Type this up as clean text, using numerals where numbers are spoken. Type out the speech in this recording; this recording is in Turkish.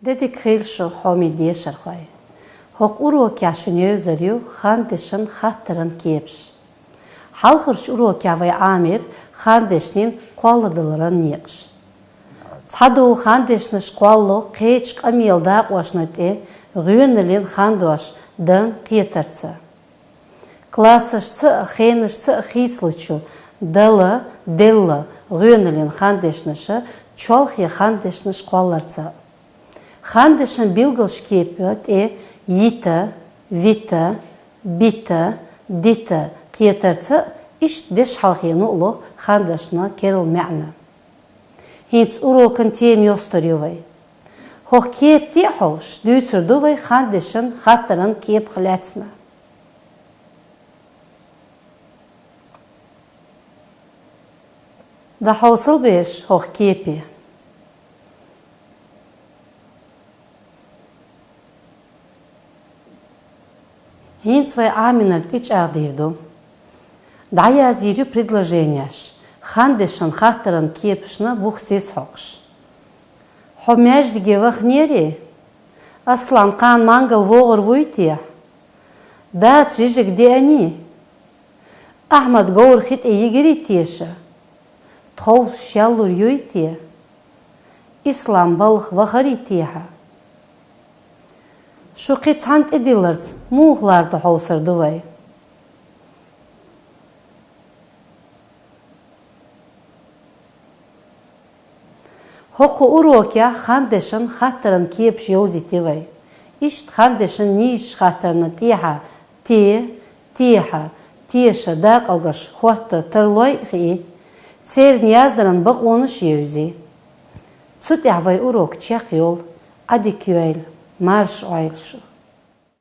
Dedi kılşı homildiye şarkay. Hok uro kâşünye özeriyo xandeşin xattırın kiyepş. Halkırç uro kâvay amir xandeşnin qolladıların niyeqş. Tadu xandeşniş qollu qeç qamiyelda qoşnate gönelin xandoş dın qiyetartsa. Klasışsı xenişsi xisluçu dılı dillı gönelin xandeşnişi çolxi xandeşniş qollartsa. Xandeşin bilgılş kiyepiyot yita, vita, bita, dita qiyetartsa iş deş halkını ulu xandeşna keril ma'na. Hins urokun tem yostarıyovay. Hoq kiyep diye hoş, düytürduvay xandeşin xattırın kiyep xilatsna. Da hosıl beş hoq kiyepi. Hins vay aminar тич агдирду. Дая зирю предложенияш. Xandeşin xattırın kiyepişna buh ses hoqş. Homaj dige vaq neri? Aslan kan mangal voğur vuytiya. Dat jijik de ani. Ahmad gowur xit yigiri tiyeşa. Tov şallur yuytiya. İslam balık vaqari tiyaha. Şu qitsant edilirz, muğlarda hoğsırdı vay. Hoqu urokya xandeşin xattırın kiyepş yoziti vay. İşt xandeşin niş xattırını tiyeşa da qalgaş huatta tırloy xi, tser niyazların baq onuş yevzi. Tsut yavay urok çek yol, adik yuayl, marş oylşu.